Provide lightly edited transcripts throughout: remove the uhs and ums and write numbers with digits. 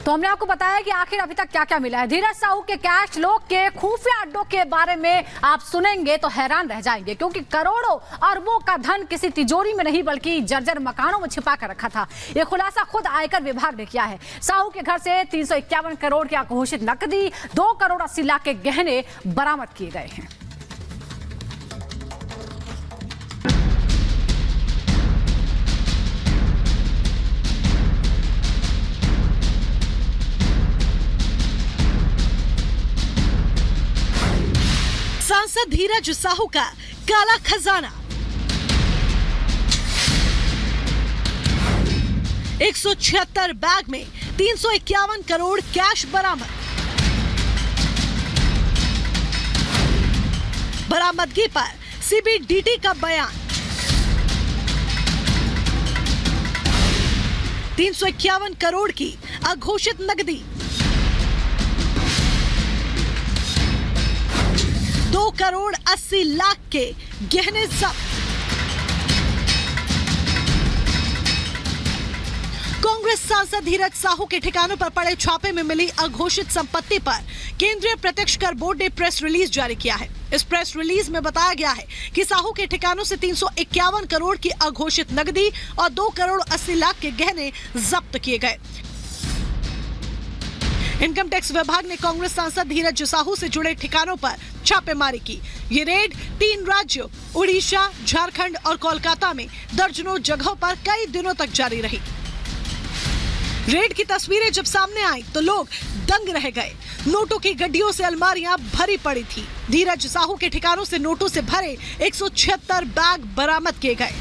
तो हमने आपको बताया कि आखिर अभी तक क्या क्या मिला है। धीरज साहू के कैश लोग के खुफिया अड्डों के बारे में आप सुनेंगे तो हैरान रह जाएंगे, क्योंकि करोड़ों अरबों का धन किसी तिजोरी में नहीं बल्कि जर्जर मकानों में छिपा कर रखा था। यह खुलासा खुद आयकर विभाग ने किया है। साहू के घर से 351 करोड़ की अघोषित नकदी, 2 करोड़ 80 लाख के गहने बरामद किए गए हैं। सांसद धीरज साहू का काला खजाना, 176 बैग में 351 करोड़ कैश बरामद। बरामदगी पर सीबीडीटी का बयान। 351 करोड़ की अघोषित नकदी, 2 करोड़ 80 लाख के गहने जब्त। कांग्रेस सांसद धीरज साहू के ठिकानों पर पड़े छापे में मिली अघोषित संपत्ति पर केंद्रीय प्रत्यक्ष कर बोर्ड ने प्रेस रिलीज जारी किया है। इस प्रेस रिलीज में बताया गया है कि साहू के ठिकानों से 351 करोड़ की अघोषित नकदी और 2 करोड़ 80 लाख के गहने जब्त किए गए। इनकम टैक्स विभाग ने कांग्रेस सांसद धीरज साहू से जुड़े ठिकानों पर छापेमारी की। ये रेड 3 राज्यों उड़ीसा, झारखंड और कोलकाता में दर्जनों जगहों पर कई दिनों तक जारी रही। रेड की तस्वीरें जब सामने आई तो लोग दंग रह गए। नोटों की गड्डियों से अलमारियां भरी पड़ी थी। धीरज साहू के ठिकानों से नोटों से भरे 176 बैग बरामद किए गए।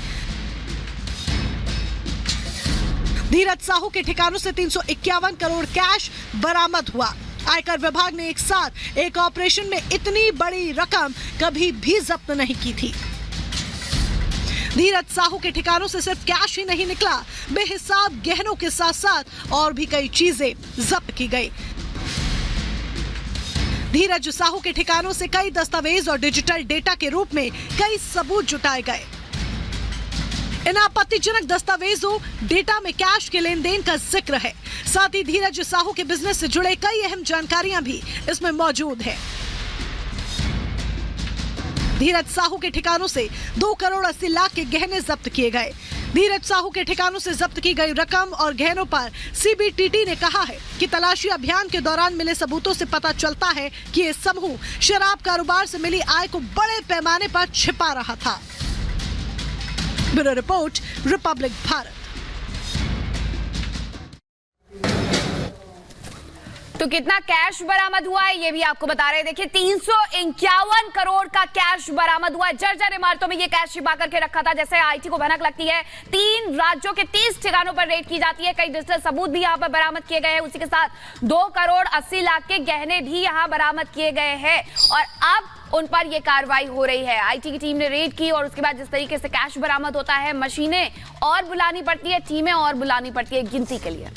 धीरज साहू के ठिकानों से 351 करोड़ कैश बरामद हुआ। आयकर विभाग ने एक साथ एक ऑपरेशन में इतनी बड़ी रकम कभी भी जब्त नहीं की थी। धीरज साहू के ठिकानों से सिर्फ कैश ही नहीं निकला, बेहिसाब गहनों के साथ साथ और भी कई चीजें जब्त की गई। धीरज साहू के ठिकानों से कई दस्तावेज और डिजिटल डेटा के रूप में कई सबूत जुटाए गए। इन आपत्तिजनक दस्तावेजों डेटा में कैश के लेन देन का जिक्र है। साथ ही धीरज साहू के बिजनेस से जुड़े कई अहम जानकारियां भी इसमें मौजूद है। धीरज साहू के ठिकानों से 2 करोड़ 80 लाख के गहने जब्त किए गए। धीरज साहू के ठिकानों से जब्त की गई रकम और गहनों पर सीबीडीटी ने कहा है कि तलाशी अभियान के दौरान मिले सबूतों से पता चलता है कि ये समूह शराब कारोबार से मिली आय को बड़े पैमाने पर छिपा रहा था। Bureau report, Republic Bharat. तो कितना कैश बरामद हुआ है ये भी आपको बता रहे हैं। देखिए 351 करोड़ का कैश बरामद हुआ है। जर्जर इमारतों में ये कैश छिपा करके रखा था। जैसे आईटी को भनक लगती है, 3 राज्यों के 30 ठिकानों पर रेड की जाती है। कई डिजिटल सबूत भी यहाँ पर बरामद किए गए हैं। उसी के साथ 2 करोड़ 80 लाख के गहने भी यहाँ बरामद किए गए हैं और अब उन पर यह कार्रवाई हो रही है। आईटी की टीम ने रेड की और उसके बाद जिस तरीके से कैश बरामद होता है, मशीनें और बुलानी पड़ती है, टीमें और बुलानी पड़ती है गिनती के लिए।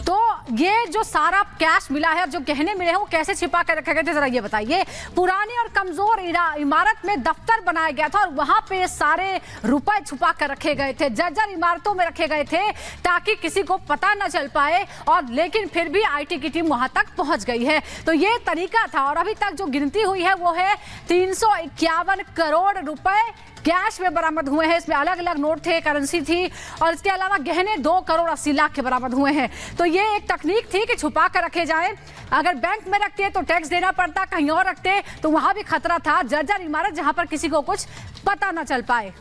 तो ये जो सारा कैश मिला है और जो गहने मिले हैं वो कैसे छिपा कर रखे गए थे, जरा ये बताइए। पुरानी और कमजोर इमारत में दफ्तर बनाया गया था और वहां पे सारे रुपए छुपा कर रखे गए थे। जर्जर इमारतों में रखे गए थे ताकि किसी को पता न चल पाए, और लेकिन फिर भी आईटी की टीम वहां तक पहुंच गई है। तो ये तरीका था और अभी तक जो गिनती हुई है वो है 351 करोड़ रुपए कैश में बरामद हुए हैं। इसमें अलग अलग नोट थे, करेंसी थी और इसके अलावा गहने 2 करोड़ 80 लाख के बरामद हुए हैं। तो ये एक तकनीक थी कि छुपा कर रखे जाए। अगर बैंक में रखते तो टैक्स देना पड़ता, कहीं और रखते तो वहां भी खतरा था। जर्जर इमारत जहां पर किसी को कुछ पता न चल पाए।